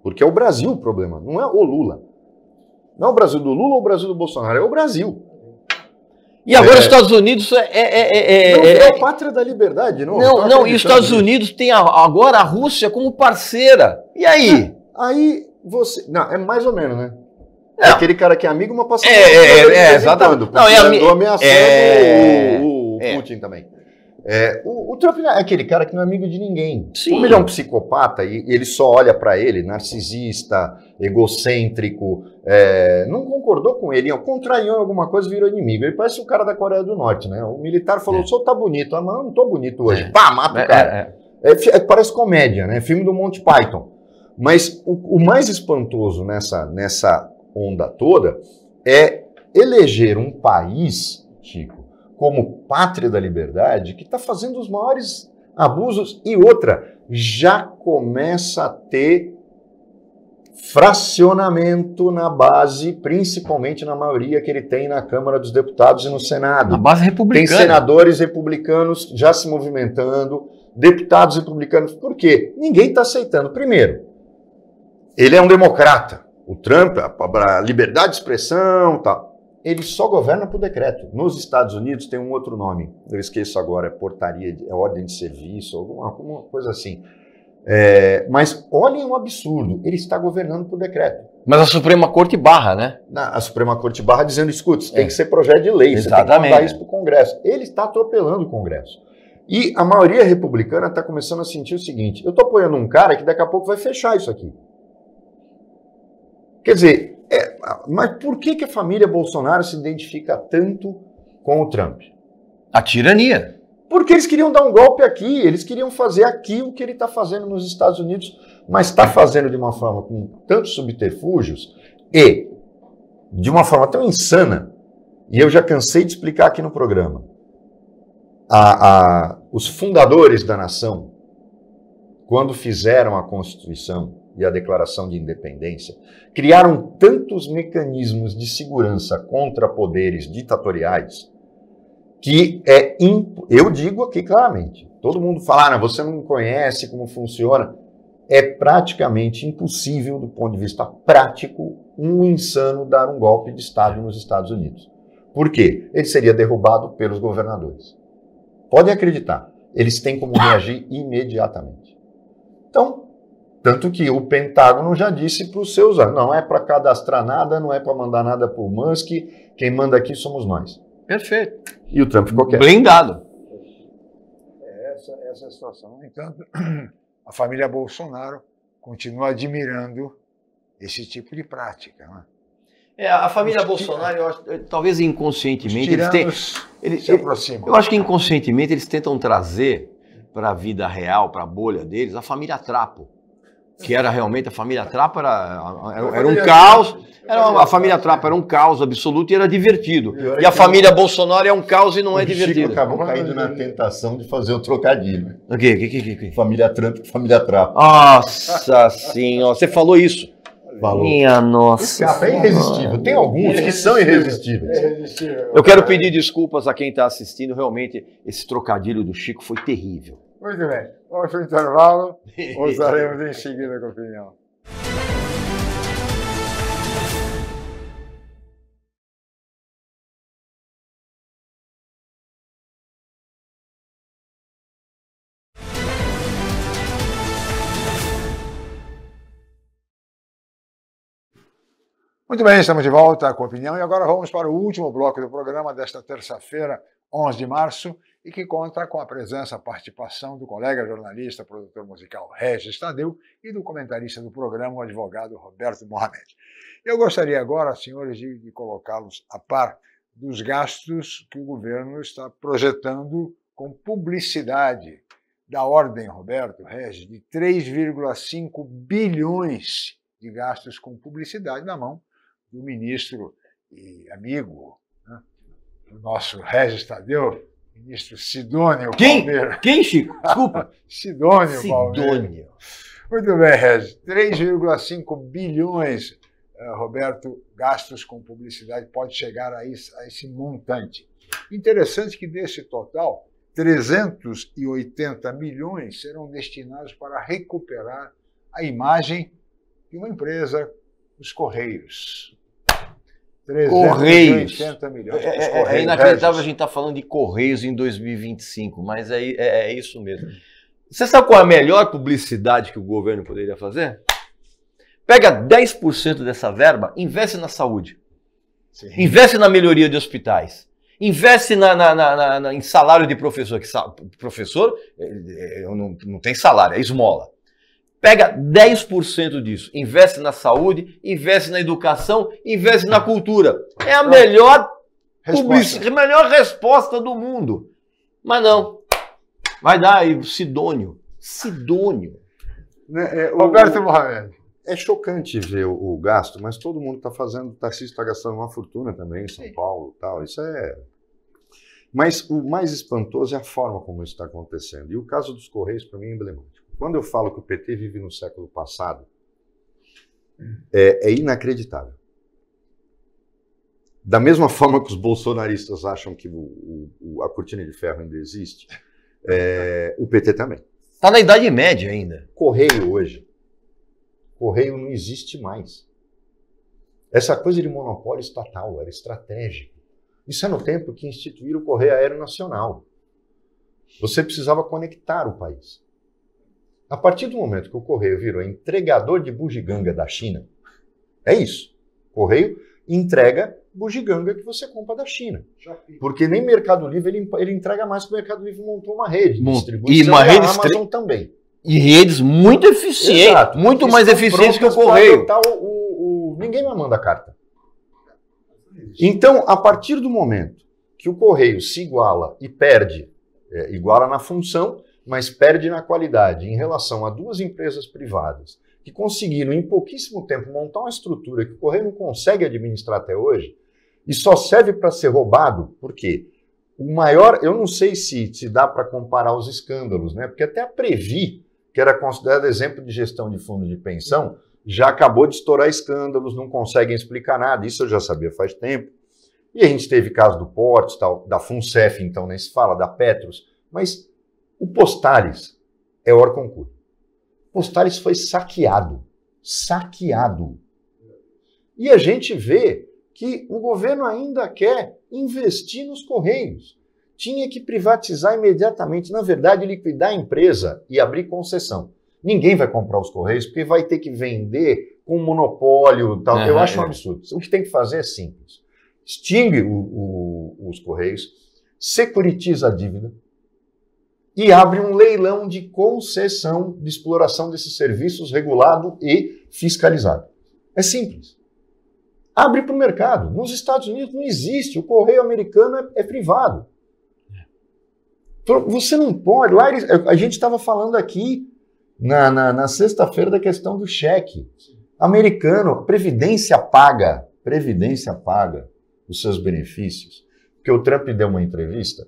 porque é o Brasil o problema, não é o Lula. Não é o Brasil do Lula ou o Brasil do Bolsonaro, é o Brasil. E agora os Estados Unidos é a pátria da liberdade, não? Não, e os Estados Unidos têm agora a Rússia como parceira. E aí? Aí você... Não, é mais ou menos, né? É aquele cara que é amigo, mas passa... exatamente. Não, andou ameaçando o Putin também. O Trump é aquele cara que não é amigo de ninguém. Sim. Como ele é um psicopata e ele só olha pra ele, narcisista, egocêntrico, não concordou com ele, contrariou alguma coisa, virou inimigo. Ele parece o cara da Coreia do Norte, né? O militar falou, o senhor tá bonito. Ah, mas eu não tô bonito hoje. Pá, mata o cara. Parece comédia, né? Filme do Monty Python. Mas o mais espantoso nessa onda toda é eleger um país, Chico, como pátria da liberdade, que está fazendo os maiores abusos. E outra, já começa a ter fracionamento na base, principalmente na maioria que ele tem na Câmara dos Deputados e no Senado. Na base republicana. Tem senadores republicanos já se movimentando, deputados republicanos. Por quê? Ninguém está aceitando. Primeiro, ele é um democrata. O Trump, a liberdade de expressão, tal. Ele só governa por decreto. Nos Estados Unidos tem um outro nome, eu esqueço agora, é portaria, é ordem de serviço, alguma coisa assim. Mas olhem o absurdo, ele está governando por decreto. Mas a Suprema Corte barra, né? A Suprema Corte barra dizendo, escute, tem que ser projeto de lei, Exatamente. Você tem que mandar isso para o Congresso. Ele está atropelando o Congresso. E a maioria republicana está começando a sentir o seguinte, eu estou apoiando um cara que daqui a pouco vai fechar isso aqui. Quer dizer, mas por que a família Bolsonaro se identifica tanto com o Trump? A tirania. Porque eles queriam dar um golpe aqui, eles queriam fazer aqui o que ele está fazendo nos Estados Unidos, mas está fazendo de uma forma com tantos subterfúgios e de uma forma tão insana, e eu já cansei de explicar aqui no programa, os fundadores da nação, quando fizeram a Constituição e a Declaração de Independência, criaram tantos mecanismos de segurança contra poderes ditatoriais que eu digo aqui claramente, todo mundo fala, você não conhece como funciona, é praticamente impossível do ponto de vista prático um insano dar um golpe de Estado nos Estados Unidos. Por quê? Ele seria derrubado pelos governadores. Podem acreditar, eles têm como reagir imediatamente. Então, tanto que o Pentágono já disse para os seus, não é para cadastrar nada, não é para mandar nada para o Musk, quem manda aqui somos nós. Perfeito. E o Trump ficou quieto. Blindado. Essa é a situação. No entanto, a família Bolsonaro continua admirando esse tipo de prática. Né? A família Bolsonaro, eu acho, talvez inconscientemente, eles se aproximam. Eu acho que inconscientemente eles tentam trazer para a vida real, para a bolha deles, a família Trapo. Que era realmente, a família Trapo era um caos, a família Trapo era um caos absoluto e era divertido. E a família Bolsonaro é um caos e não é divertido. Chico acabou caindo na tentação de fazer o trocadilho. O quê? Família Trump, família Trapo. Nossa senhora, você falou isso? Falou. Minha nossa. É irresistível. Tem alguns que são irresistíveis. Eu quero pedir desculpas a quem está assistindo. Realmente, esse trocadilho do Chico foi terrível. Muito bem. Vamos para o intervalo. Voltaremos em seguida com a opinião. Muito bem, estamos de volta com a opinião e agora vamos para o último bloco do programa desta terça-feira, 11 de março, e que conta com a presença, a participação do colega jornalista, produtor musical Regis Tadeu e do comentarista do programa, o advogado Roberto Mohamed. Eu gostaria agora, senhores, de colocá-los a par dos gastos que o governo está projetando com publicidade da ordem, Roberto, Regis, de 3,5 bilhões de gastos com publicidade na mão do ministro e amigo, né, do nosso Regis Tadeu, ministro Sidônio Palmeira. Quem, Chico? Desculpa. Sidônio Palmeira. Muito bem, Regis. 3,5 bilhões, Roberto, gastos com publicidade, pode chegar a esse montante. Interessante que desse total, 380 milhões serão destinados para recuperar a imagem de uma empresa, os Correios. 380 milhões. É inacreditável a gente estar falando de Correios em 2025, mas é isso mesmo. Você sabe qual é a melhor publicidade que o governo poderia fazer? Pega 10% dessa verba, investe na saúde. Sim. Investe na melhoria de hospitais. Investe em salário de professor. Professor não tem salário, é esmola. Pega 10% disso, investe na saúde, investe na educação, investe na cultura. É a melhor resposta do mundo. Mas não. Vai dar aí Sidônio. Roberto Mohamed. É chocante ver o gasto, mas todo mundo está fazendo, o Tarcísio está gastando uma fortuna também em São Paulo e tal, isso é... Mas o mais espantoso é a forma como isso está acontecendo. E o caso dos Correios, para mim, é emblemático. Quando eu falo que o PT vive no século passado, é inacreditável. Da mesma forma que os bolsonaristas acham que a cortina de ferro ainda existe, o PT também. Está na Idade Média ainda. Correio hoje. Correio não existe mais. Essa coisa de monopólio estatal era estratégico. Isso é no tempo que instituíram o Correio Aéreo Nacional. Você precisava conectar o país. A partir do momento que o Correio virou entregador de bugiganga da China, é isso. O Correio entrega bugiganga que você compra da China. Porque nem Mercado Livre ele entrega mais, que o Mercado Livre montou uma rede de distribuição e uma rede a Amazon também. E redes muito eficientes, Exato. muito mais eficientes que o Correio. Ninguém me manda carta. Então, a partir do momento que o Correio se iguala e perde, iguala na função, mas perde na qualidade em relação a duas empresas privadas que conseguiram em pouquíssimo tempo montar uma estrutura que o Correio não consegue administrar até hoje e só serve para ser roubado, por quê? O maior, eu não sei se dá para comparar os escândalos, né? Porque até a Previ, que era considerada exemplo de gestão de fundo de pensão, já acabou de estourar escândalos, não conseguem explicar nada, isso eu já sabia faz tempo. E a gente teve caso do Portes, tal, da FUNCEF, então nem se fala, da Petros, mas o Postales é Orconcur. Postales foi saqueado. E a gente vê que o governo ainda quer investir nos Correios. Tinha que privatizar imediatamente, na verdade, liquidar a empresa e abrir concessão. Ninguém vai comprar os Correios porque vai ter que vender com monopólio. Tal. Eu acho um absurdo. O que tem que fazer é simples. Extingue os Correios, securitiza a dívida e abre um leilão de concessão de exploração desses serviços regulado e fiscalizado. É simples. Abre para o mercado. Nos Estados Unidos não existe. O Correio americano é privado. Você não pode. Lá a gente estava falando aqui na sexta-feira da questão do cheque. Americano, Previdência paga os seus benefícios. Porque o Trump deu uma entrevista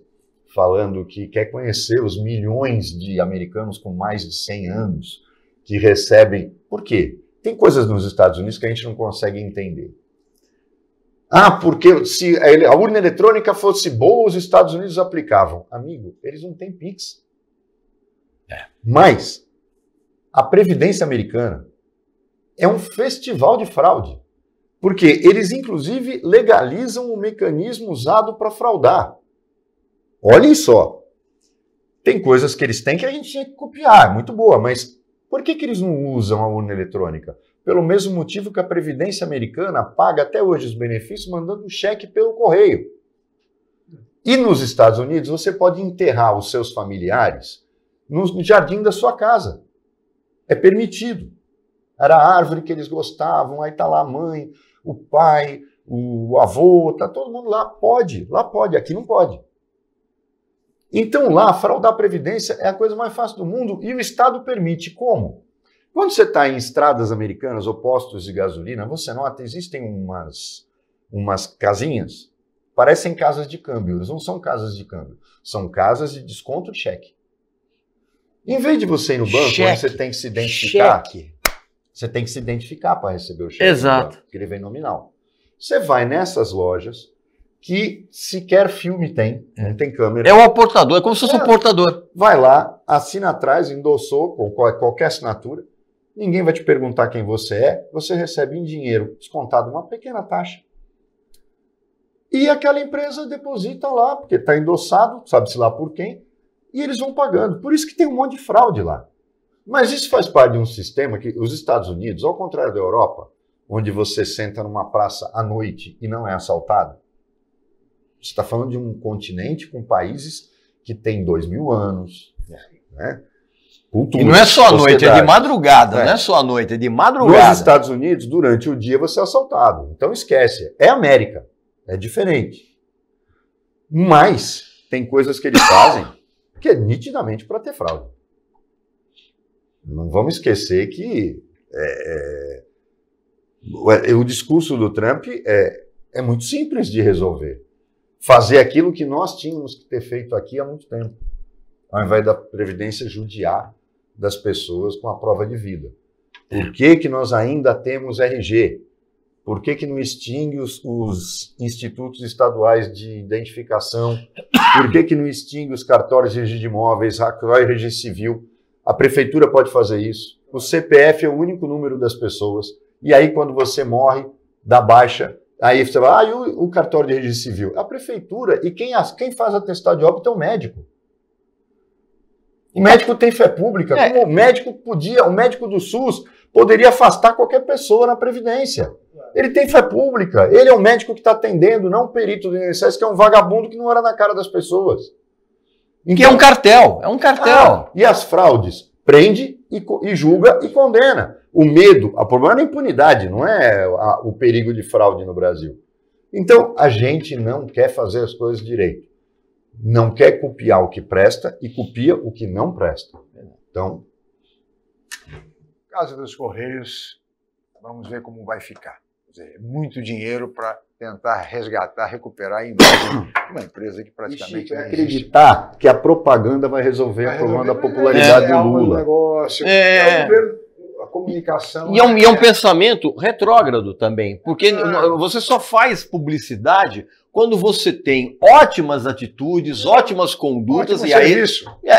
falando que quer conhecer os milhões de americanos com mais de 100 anos que recebem... Por quê? Tem coisas nos Estados Unidos que a gente não consegue entender. Porque se a urna eletrônica fosse boa, os Estados Unidos aplicavam. Amigo, eles não têm Pix. Mas a Previdência americana é um festival de fraude. Porque eles, inclusive, legalizam o mecanismo usado para fraudar. Olhem só. Tem coisas que eles têm que a gente tinha que copiar, muito boa, mas por que eles não usam a urna eletrônica? Pelo mesmo motivo que a Previdência americana paga até hoje os benefícios mandando cheque pelo correio. E nos Estados Unidos você pode enterrar os seus familiares no jardim da sua casa. É permitido. Era a árvore que eles gostavam, aí está lá a mãe, o pai, o avô, está todo mundo lá. Lá pode, aqui não pode. Então lá, fraudar a Previdência é a coisa mais fácil do mundo e o Estado permite. Como? Quando você está em estradas americanas ou postos de gasolina, você nota, existem umas casinhas, parecem casas de câmbio, eles não são casas de câmbio, são casas de desconto de cheque. Em vez de você ir no banco, onde você tem que se identificar, você tem que se identificar para receber o cheque. Exato. Porque ele vem nominal. Você vai nessas lojas que sequer filme tem, não tem câmera. É um portador, é como se fosse um portador. Vai lá, assina atrás, endossou com qualquer assinatura, ninguém vai te perguntar quem você recebe em dinheiro descontado uma pequena taxa. E aquela empresa deposita lá, porque está endossado, sabe-se lá por quem, e eles vão pagando. Por isso que tem um monte de fraude lá. Mas isso faz parte de um sistema que os Estados Unidos, ao contrário da Europa, onde você senta numa praça à noite e não é assaltado, você está falando de um continente com países que têm 2000 anos, né? Cultura, e não é só à noite, é de madrugada, não é só à noite, é de madrugada. Nos Estados Unidos, durante o dia, você é assaltado. Então esquece, é América, é diferente. Mas tem coisas que eles fazem que é nitidamente para ter fraude. Não vamos esquecer que o discurso do Trump é muito simples de resolver. Fazer aquilo que nós tínhamos que ter feito aqui há muito tempo, ao invés da Previdência judiar das pessoas com a prova de vida. Por que nós ainda temos RG? Por que não extingue os institutos estaduais de identificação? Por que não extingue os cartórios de registro de imóveis, cartório de registro civil? A prefeitura pode fazer isso. O CPF é o único número das pessoas. E aí, quando você morre, dá baixa. Aí você vai, e o cartório de registro civil? A prefeitura. E quem faz atestado de óbito é o médico. O médico tem fé pública. Como o médico do SUS poderia afastar qualquer pessoa na Previdência. Ele tem fé pública. Ele é o médico que está atendendo, não o perito do INSS, que é um vagabundo que não olha na cara das pessoas. Então, que é um cartel. É um cartel. E as fraudes? Prende e julga e condena. O medo, o problema é a impunidade, não é o perigo de fraude no Brasil. Então, a gente não quer fazer as coisas direito. Não quer copiar o que presta e copia o que não presta. Então, Casa dos Correios, vamos ver como vai ficar. Quer dizer, muito dinheiro para tentar resgatar, recuperar a imagem de uma empresa que praticamente não existe. Acreditar que a propaganda vai resolver o problema da popularidade do Lula. Negócio, a comunicação. E é um pensamento retrógrado também, porque você só faz publicidade quando você tem ótimas atitudes, ótimas condutas e aí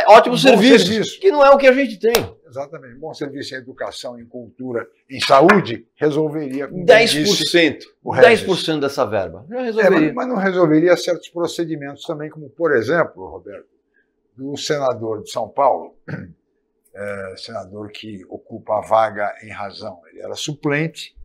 ótimo serviço, que não é o que a gente tem. Exatamente. Bom serviço em educação, em cultura, em saúde, resolveria... 10%. 10% dessa verba. Já resolveria. Mas não resolveria certos procedimentos também, como, por exemplo, Roberto, do senador de São Paulo, senador que ocupa a vaga em razão. Ele era suplente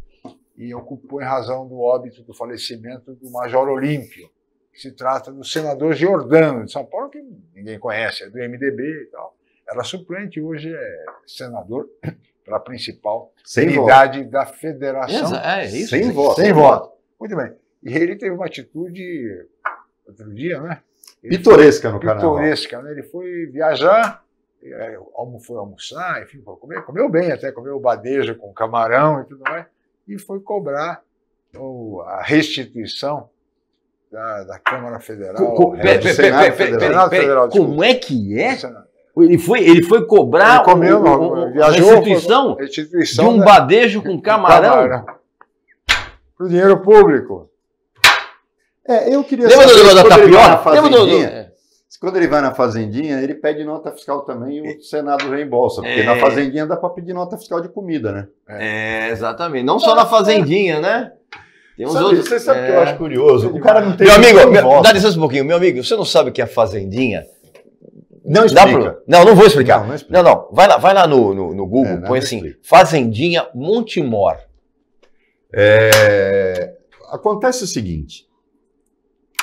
e ocupou em razão do óbito, do falecimento do Major Olímpio, que se trata do senador Giordano de São Paulo, que ninguém conhece, é do MDB e tal. Era suplente, hoje é senador pela principal unidade da federação. Isso. Sem voto. Sem voto. Muito bem. E ele teve uma atitude, outro dia, né? Pitoresca no carnaval. Pitoresca, né? Ele foi viajar, foi almoçar, enfim, comeu bem até, comeu badejo com camarão e tudo mais, e foi cobrar a restituição da Câmara Federal. Como é que é? Ele foi cobrar a restituição de um badejo com camarão? Pro dinheiro público. Eu queria saber... Lembra do negócio da tapioca? Quando ele vai na Fazendinha, ele pede nota fiscal também e o Senado reembolsa. Porque na Fazendinha dá para pedir nota fiscal de comida, né? Exatamente. Não só na Fazendinha, né? Tem uns outros... Você sabe o que eu acho curioso? O cara não tem... Meu amigo, dá licença um pouquinho. Meu amigo, você não sabe o que é Fazendinha? Não explica. Não vou explicar. Não. Vai lá no Google, põe assim, explica. Fazendinha Montemor. Acontece o seguinte,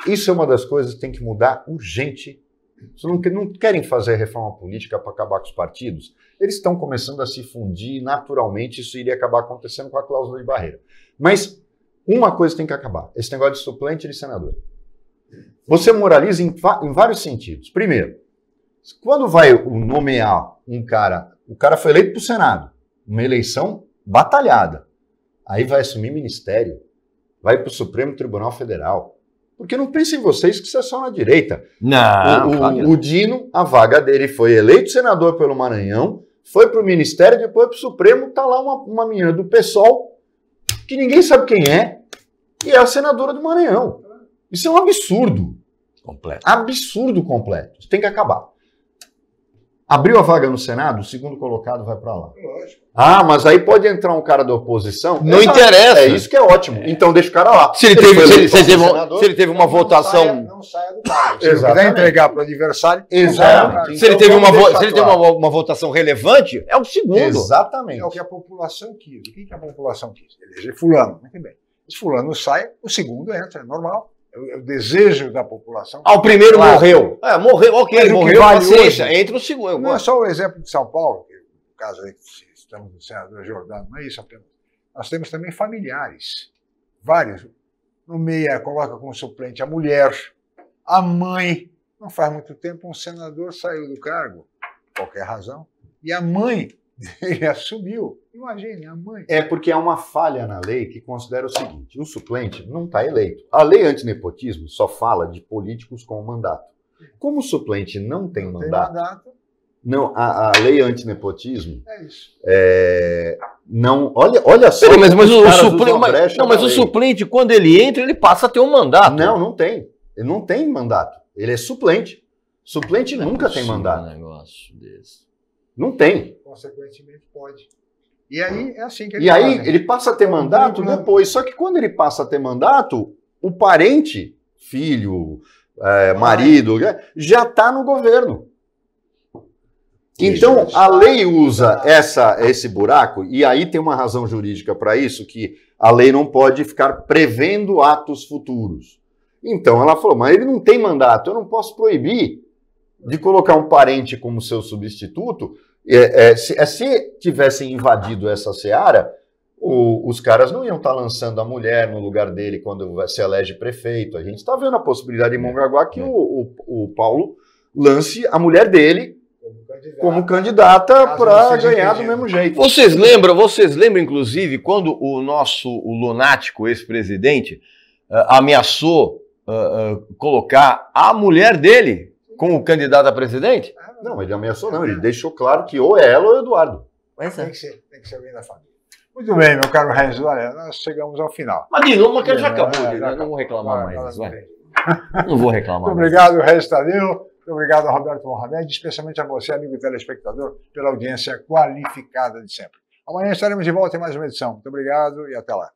isso é uma das coisas que tem que mudar urgente. Vocês não querem fazer reforma política para acabar com os partidos? Eles estão começando a se fundir naturalmente, isso iria acabar acontecendo com a cláusula de barreira. Mas uma coisa tem que acabar, esse negócio de suplente e de senador. Você moraliza em vários sentidos. Primeiro, quando vai nomear um cara, o cara foi eleito para o Senado, uma eleição batalhada, aí vai assumir ministério, vai para o Supremo Tribunal Federal, porque não pensem vocês que isso é só na direita. Não. O Dino, a vaga dele foi eleito senador pelo Maranhão, foi para o ministério, depois para o Supremo, está lá uma menina do PSOL, que ninguém sabe quem é, e é a senadora do Maranhão. Isso é um absurdo. Completo. Absurdo completo. Isso tem que acabar. Abriu a vaga no Senado, o segundo colocado vai para lá. Lógico. Mas aí pode entrar um cara da oposição. Não interessa. É isso que é ótimo. Então deixa o cara lá. Se ele teve uma votação. Não saia do cargo. Se ele quiser entregar para o adversário, exatamente. Se ele teve uma votação relevante, é o segundo. Exatamente. É o que a população quis. O que a população quis? Eleger fulano. Muito bem. Se fulano sai, o segundo entra, é normal. É o desejo da população. O primeiro morreu. Morreu, ok, morreu, paciência. Entra o segundo. Não é só o exemplo de São Paulo, que no caso aí que estamos no senador Giordano, não é isso apenas. Nós temos também familiares, vários. No meio, coloca como suplente a mulher, a mãe. Não faz muito tempo um senador saiu do cargo, por qualquer razão, e a mãe Ele assumiu. Imagine, a mãe. É porque há uma falha na lei que considera o seguinte: o suplente não está eleito. A lei antinepotismo só fala de políticos com mandato. Como o suplente não tem mandato, não, a lei antinepotismo é isso. Não, olha só. Mas o suplente, quando ele entra, ele passa a ter um mandato. Não tem. Ele não tem mandato. Ele é suplente. Suplente nunca tem mandato. Um negócio desse. Não tem. Consequentemente, pode. E aí é assim que ele ele passa a ter mandato depois. Só que quando ele passa a ter mandato, o parente, filho, marido, já está no governo. Então, a lei usa esse buraco, e aí tem uma razão jurídica para isso, que a lei não pode ficar prevendo atos futuros. Então, ela falou, mas ele não tem mandato, eu não posso proibir de colocar um parente como seu substituto. Se tivessem invadido essa seara, os caras não iam estar lançando a mulher no lugar dele quando se elege prefeito. A gente está vendo a possibilidade em Mongaguá que o Paulo lance a mulher dele como candidata para ganhar do mesmo jeito. Vocês lembram, inclusive, quando o lunático ex-presidente ameaçou colocar a mulher dele como candidata a presidente? Não, ele ameaçou não, ele deixou claro que ou é ela ou é o Eduardo. Tem que ser alguém da família. Muito bem, meu caro Renzo, olha, nós chegamos ao final. Mas de novo, já acabou, não vou reclamar mais. Não vou reclamar. Muito obrigado, Renzo Tadeu. Muito obrigado a Roberto Mohamed, especialmente a você, amigo telespectador, pela audiência qualificada de sempre. Amanhã estaremos de volta em mais uma edição. Muito obrigado e até lá.